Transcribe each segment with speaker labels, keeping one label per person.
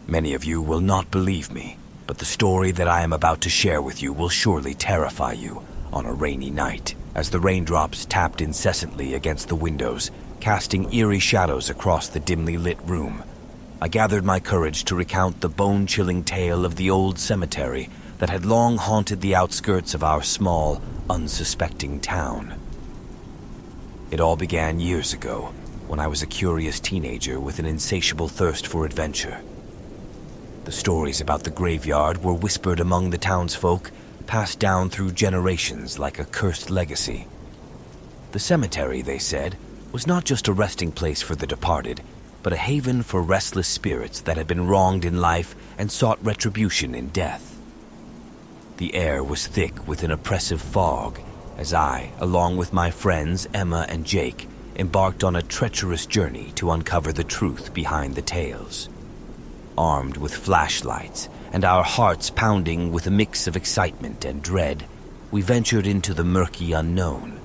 Speaker 1: Many of you will not believe me, but the story that I am about to share with you will surely terrify you on a rainy night, as the raindrops tapped incessantly against the windows, casting eerie shadows across the dimly lit room. I gathered my courage to recount the bone-chilling tale of the old cemetery that had long haunted the outskirts of our small, unsuspecting town. It all began years ago, when I was a curious teenager with an insatiable thirst for adventure. The stories about the graveyard were whispered among the townsfolk, passed down through generations like a cursed legacy. The cemetery, they said, was not just a resting place for the departed, but a haven for restless spirits that had been wronged in life and sought retribution in death. The air was thick with an oppressive fog, as I, along with my friends Emma and Jake, embarked on a treacherous journey to uncover the truth behind the tales. Armed with flashlights and our hearts pounding with a mix of excitement and dread, we ventured into the murky unknown.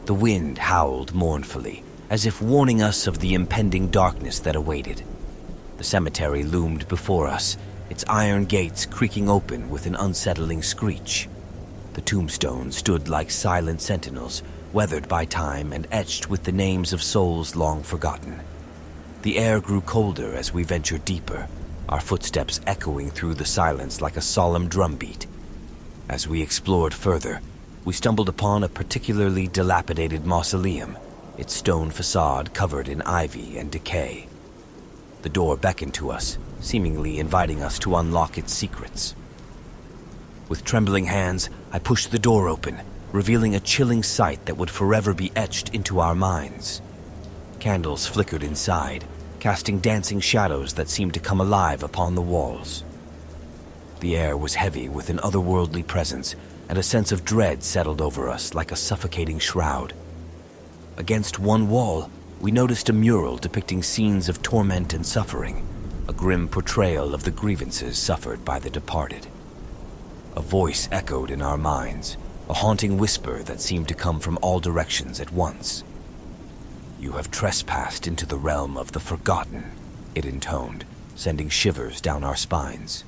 Speaker 1: The wind howled mournfully, as if warning us of the impending darkness that awaited. The cemetery loomed before us, its iron gates creaking open with an unsettling screech. The tombstones stood like silent sentinels, weathered by time and etched with the names of souls long forgotten. The air grew colder as we ventured deeper, our footsteps echoing through the silence like a solemn drumbeat. As we explored further, we stumbled upon a particularly dilapidated mausoleum, its stone facade covered in ivy and decay. The door beckoned to us, seemingly inviting us to unlock its secrets. With trembling hands, I pushed the door open, revealing a chilling sight that would forever be etched into our minds. Candles flickered inside, casting dancing shadows that seemed to come alive upon the walls. The air was heavy with an otherworldly presence, and a sense of dread settled over us like a suffocating shroud. Against one wall, we noticed a mural depicting scenes of torment and suffering, a grim portrayal of the grievances suffered by the departed. A voice echoed in our minds, a haunting whisper that seemed to come from all directions at once. "You have trespassed into the realm of the forgotten," it intoned, sending shivers down our spines.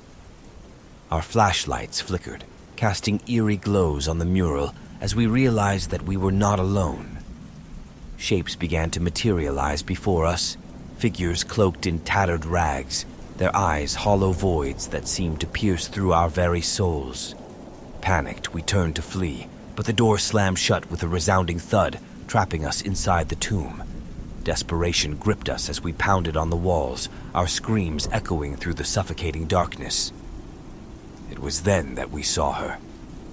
Speaker 1: Our flashlights flickered, casting eerie glows on the mural as we realized that we were not alone. Shapes began to materialize before us, figures cloaked in tattered rags, their eyes hollow voids that seemed to pierce through our very souls. Panicked, we turned to flee, but the door slammed shut with a resounding thud, trapping us inside the tomb. Desperation gripped us as we pounded on the walls, our screams echoing through the suffocating darkness. It was then that we saw her,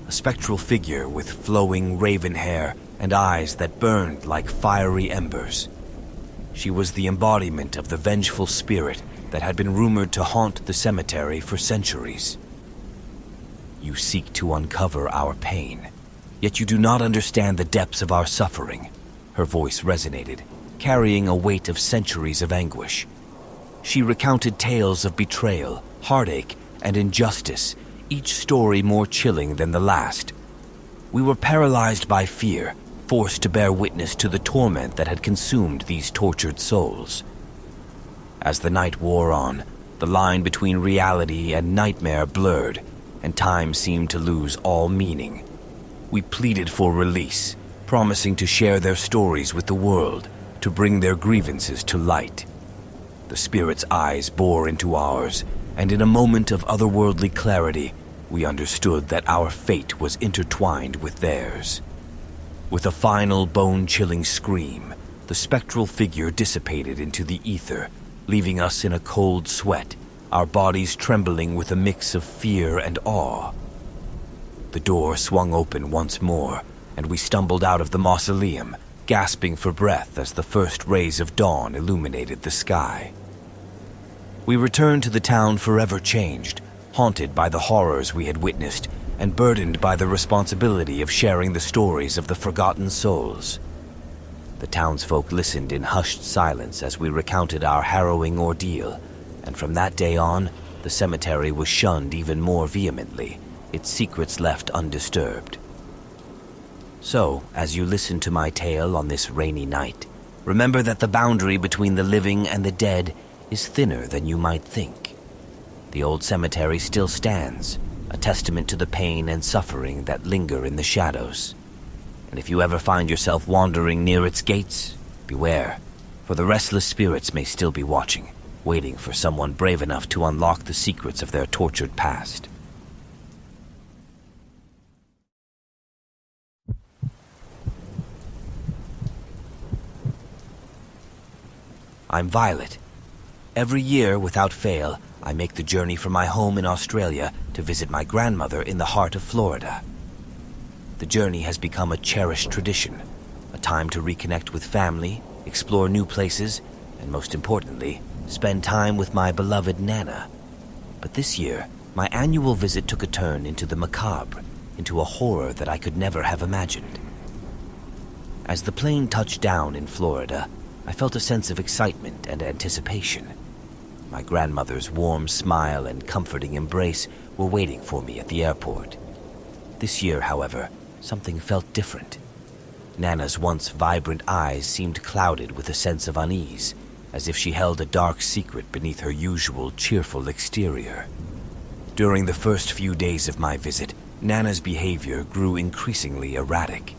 Speaker 1: a spectral figure with flowing raven hair and eyes that burned like fiery embers. She was the embodiment of the vengeful spirit that had been rumored to haunt the cemetery for centuries. "You seek to uncover our pain, yet you do not understand the depths of our suffering," her voice resonated, carrying a weight of centuries of anguish. She recounted tales of betrayal, heartache, and injustice, each story more chilling than the last. We were paralyzed by fear, forced to bear witness to the torment that had consumed these tortured souls. As the night wore on, the line between reality and nightmare blurred, and time seemed to lose all meaning. We pleaded for release, promising to share their stories with the world, to bring their grievances to light. The spirit's eyes bore into ours, and in a moment of otherworldly clarity, we understood that our fate was intertwined with theirs. With a final bone-chilling scream, the spectral figure dissipated into the ether, leaving us in a cold sweat, our bodies trembling with a mix of fear and awe. The door swung open once more, and we stumbled out of the mausoleum, gasping for breath as the first rays of dawn illuminated the sky. We returned to the town forever changed, haunted by the horrors we had witnessed, and burdened by the responsibility of sharing the stories of the forgotten souls. The townsfolk listened in hushed silence as we recounted our harrowing ordeal, and from that day on, the cemetery was shunned even more vehemently, its secrets left undisturbed. So, as you listen to my tale on this rainy night, remember that the boundary between the living and the dead is thinner than you might think. The old cemetery still stands, a testament to the pain and suffering that linger in the shadows. And if you ever find yourself wandering near its gates, beware, for the restless spirits may still be watching, waiting for someone brave enough to unlock the secrets of their tortured past. I'm Violet. Every year, without fail, I make the journey from my home in Australia to visit my grandmother in the heart of Florida. The journey has become a cherished tradition, a time to reconnect with family, explore new places, and most importantly, spend time with my beloved Nana. But this year, my annual visit took a turn into the macabre, into a horror that I could never have imagined. As the plane touched down in Florida, I felt a sense of excitement and anticipation. My grandmother's warm smile and comforting embrace were waiting for me at the airport. This year, however, something felt different. Nana's once vibrant eyes seemed clouded with a sense of unease, as if she held a dark secret beneath her usual cheerful exterior. During the first few days of my visit, Nana's behavior grew increasingly erratic.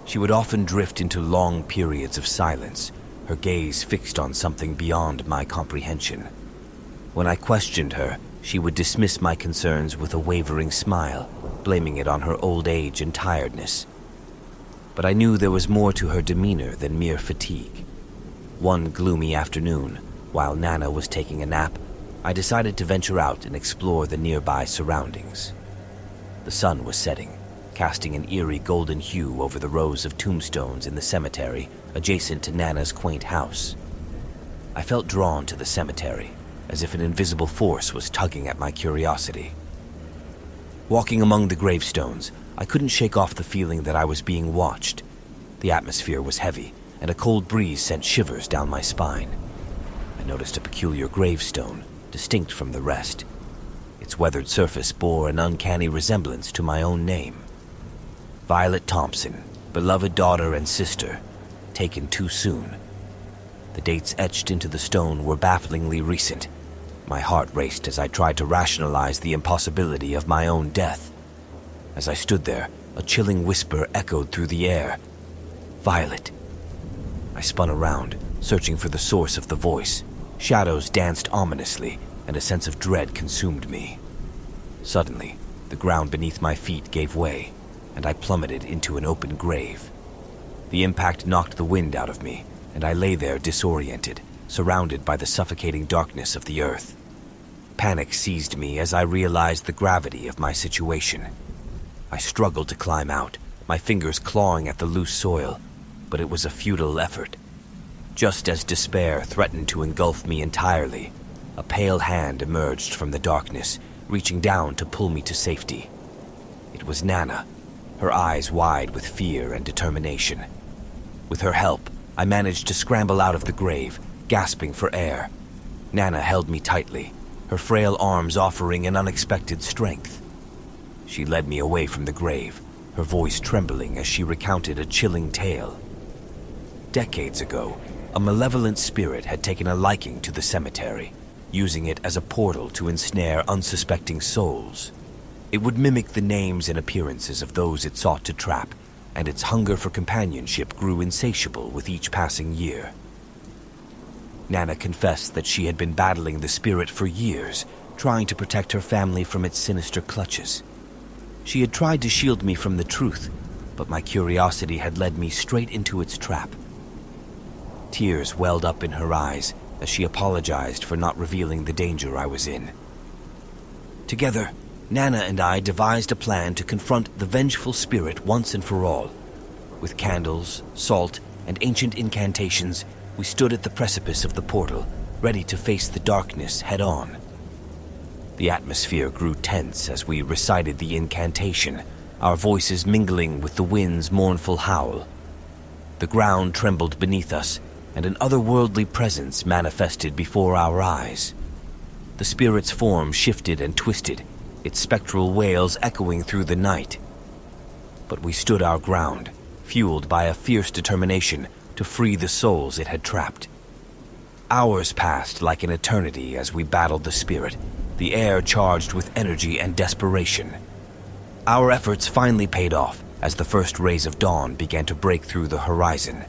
Speaker 1: She would often drift into long periods of silence, her gaze fixed on something beyond my comprehension. When I questioned her, she would dismiss my concerns with a wavering smile, blaming it on her old age and tiredness. But I knew there was more to her demeanor than mere fatigue. One gloomy afternoon, while Nana was taking a nap, I decided to venture out and explore the nearby surroundings. The sun was setting, casting an eerie golden hue over the rows of tombstones in the cemetery adjacent to Nana's quaint house. I felt drawn to the cemetery, as if an invisible force was tugging at my curiosity. Walking among the gravestones, I couldn't shake off the feeling that I was being watched. The atmosphere was heavy, and a cold breeze sent shivers down my spine. I noticed a peculiar gravestone, distinct from the rest. Its weathered surface bore an uncanny resemblance to my own name. Violet Thompson, beloved daughter and sister, taken too soon. The dates etched into the stone were bafflingly recent. My heart raced as I tried to rationalize the impossibility of my own death. As I stood there, a chilling whisper echoed through the air. "Violet." I spun around, searching for the source of the voice. Shadows danced ominously, and a sense of dread consumed me. Suddenly, the ground beneath my feet gave way, and I plummeted into an open grave. The impact knocked the wind out of me, and I lay there disoriented, surrounded by the suffocating darkness of the earth. Panic seized me as I realized the gravity of my situation. I struggled to climb out, my fingers clawing at the loose soil, but it was a futile effort. Just as despair threatened to engulf me entirely, a pale hand emerged from the darkness, reaching down to pull me to safety. It was Nana, her eyes wide with fear and determination. With her help, I managed to scramble out of the grave, gasping for air. Nana held me tightly, her frail arms offering an unexpected strength. She led me away from the grave, her voice trembling as she recounted a chilling tale. Decades ago, a malevolent spirit had taken a liking to the cemetery, using it as a portal to ensnare unsuspecting souls. It would mimic the names and appearances of those it sought to trap, and its hunger for companionship grew insatiable with each passing year. Nana confessed that she had been battling the spirit for years, trying to protect her family from its sinister clutches. She had tried to shield me from the truth, but my curiosity had led me straight into its trap. Tears welled up in her eyes as she apologized for not revealing the danger I was in. Together, Nana and I devised a plan to confront the vengeful spirit once and for all. With candles, salt, and ancient incantations, we stood at the precipice of the portal, ready to face the darkness head-on. The atmosphere grew tense as we recited the incantation, our voices mingling with the wind's mournful howl. The ground trembled beneath us, and an otherworldly presence manifested before our eyes. The spirit's form shifted and twisted, its spectral wails echoing through the night. But we stood our ground, fueled by a fierce determination to free the souls it had trapped. Hours passed like an eternity as we battled the spirit, the air charged with energy and desperation. Our efforts finally paid off as the first rays of dawn began to break through the horizon.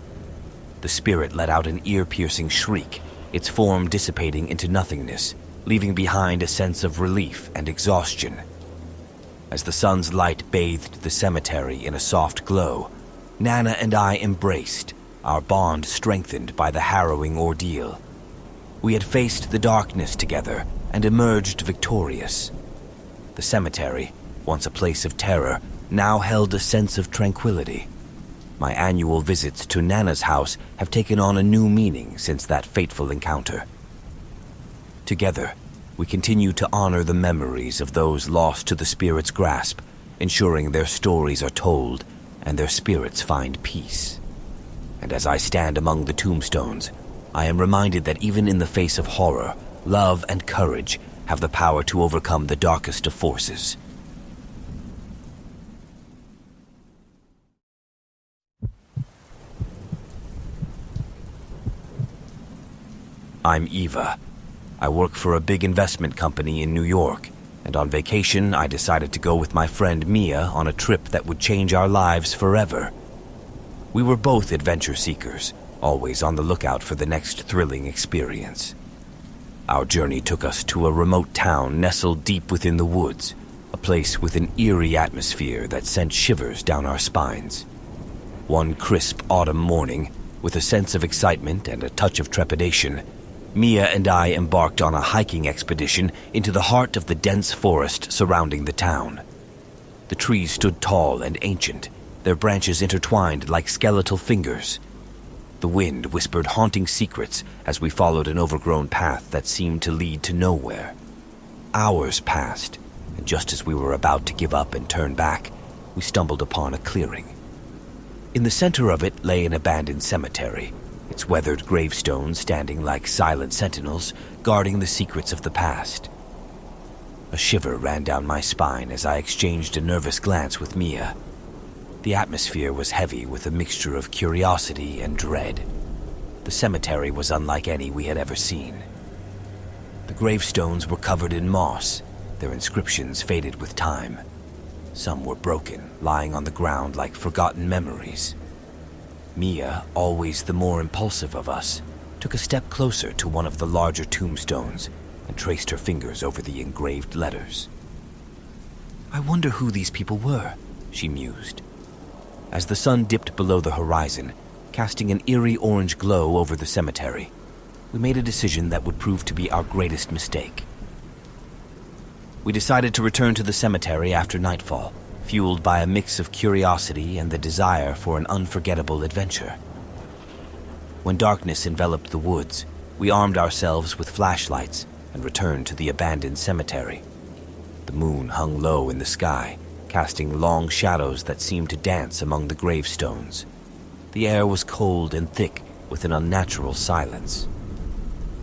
Speaker 1: The spirit let out an ear-piercing shriek, its form dissipating into nothingness, leaving behind a sense of relief and exhaustion. As the sun's light bathed the cemetery in a soft glow, Nana and I embraced, our bond strengthened by the harrowing ordeal. We had faced the darkness together and emerged victorious. The cemetery, once a place of terror, now held a sense of tranquility. My annual visits to Nana's house have taken on a new meaning since that fateful encounter. Together, we continue to honor the memories of those lost to the spirit's grasp, ensuring their stories are told and their spirits find peace. And as I stand among the tombstones, I am reminded that even in the face of horror, love and courage have the power to overcome the darkest of forces. I'm Eva. I work for a big investment company in New York, and on vacation I decided to go with my friend Mia on a trip that would change our lives forever. We were both adventure seekers, always on the lookout for the next thrilling experience. Our journey took us to a remote town nestled deep within the woods, a place with an eerie atmosphere that sent shivers down our spines. One crisp autumn morning, with a sense of excitement and a touch of trepidation, Mia and I embarked on a hiking expedition into the heart of the dense forest surrounding the town. The trees stood tall and ancient, their branches intertwined like skeletal fingers. The wind whispered haunting secrets as we followed an overgrown path that seemed to lead to nowhere. Hours passed, and just as we were about to give up and turn back, we stumbled upon a clearing. In the center of it lay an abandoned cemetery, its weathered gravestones standing like silent sentinels, guarding the secrets of the past. A shiver ran down my spine as I exchanged a nervous glance with Mia. The atmosphere was heavy with a mixture of curiosity and dread. The cemetery was unlike any we had ever seen. The gravestones were covered in moss, their inscriptions faded with time. Some were broken, lying on the ground like forgotten memories. Mia, always the more impulsive of us, took a step closer to one of the larger tombstones and traced her fingers over the engraved letters. "I wonder who these people were," she mused. As the sun dipped below the horizon, casting an eerie orange glow over the cemetery, we made a decision that would prove to be our greatest mistake. We decided to return to the cemetery after nightfall, fueled by a mix of curiosity and the desire for an unforgettable adventure. When darkness enveloped the woods, we armed ourselves with flashlights and returned to the abandoned cemetery. The moon hung low in the sky, casting long shadows that seemed to dance among the gravestones. The air was cold and thick with an unnatural silence.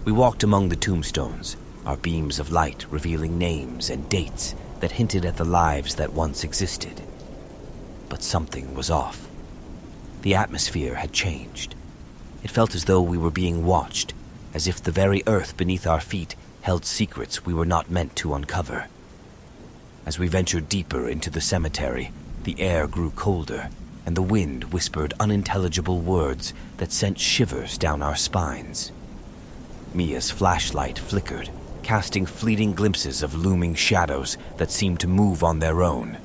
Speaker 1: We walked among the tombstones, our beams of light revealing names and dates that hinted at the lives that once existed. But something was off. The atmosphere had changed. It felt as though we were being watched, as if the very earth beneath our feet held secrets we were not meant to uncover. As we ventured deeper into the cemetery, the air grew colder, and the wind whispered unintelligible words that sent shivers down our spines. Mia's flashlight flickered, casting fleeting glimpses of looming shadows that seemed to move on their own.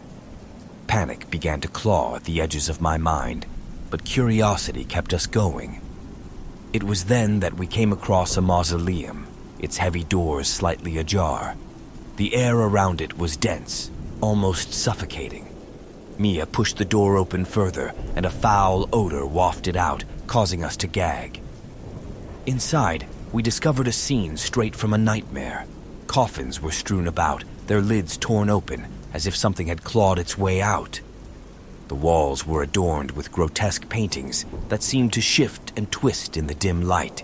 Speaker 1: Panic began to claw at the edges of my mind, but curiosity kept us going. It was then that we came across a mausoleum, its heavy doors slightly ajar. The air around it was dense, almost suffocating. Mia pushed the door open further, and a foul odor wafted out, causing us to gag. Inside, we discovered a scene straight from a nightmare. Coffins were strewn about, their lids torn open, as if something had clawed its way out. The walls were adorned with grotesque paintings that seemed to shift and twist in the dim light.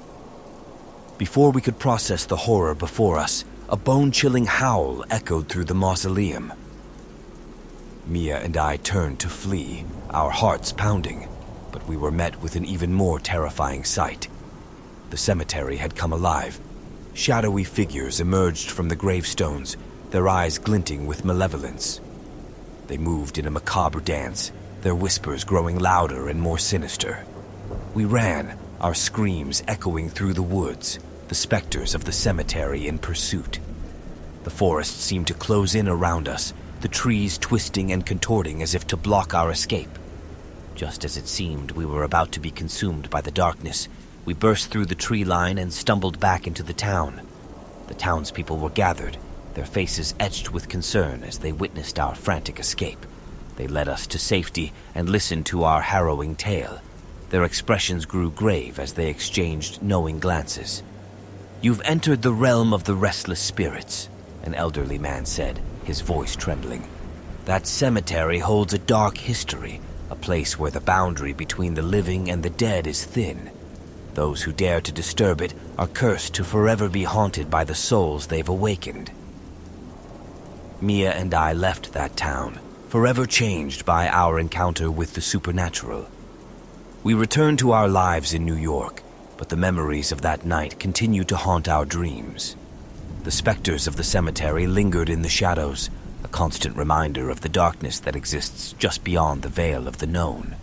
Speaker 1: Before we could process the horror before us, a bone-chilling howl echoed through the mausoleum. Mia and I turned to flee, our hearts pounding, but we were met with an even more terrifying sight. The cemetery had come alive. Shadowy figures emerged from the gravestones, their eyes glinting with malevolence. They moved in a macabre dance, their whispers growing louder and more sinister. We ran, our screams echoing through the woods, the specters of the cemetery in pursuit. The forest seemed to close in around us, the trees twisting and contorting as if to block our escape. Just as it seemed we were about to be consumed by the darkness, we burst through the tree line and stumbled back into the town. The townspeople were gathered, their faces etched with concern as they witnessed our frantic escape. They led us to safety and listened to our harrowing tale. Their expressions grew grave as they exchanged knowing glances. "You've entered the realm of the restless spirits," an elderly man said, his voice trembling. "That cemetery holds a dark history, a place where the boundary between the living and the dead is thin. Those who dare to disturb it are cursed to forever be haunted by the souls they've awakened." Mia and I left that town, forever changed by our encounter with the supernatural. We returned to our lives in New York, but the memories of that night continued to haunt our dreams. The specters of the cemetery lingered in the shadows, a constant reminder of the darkness that exists just beyond the veil of the known.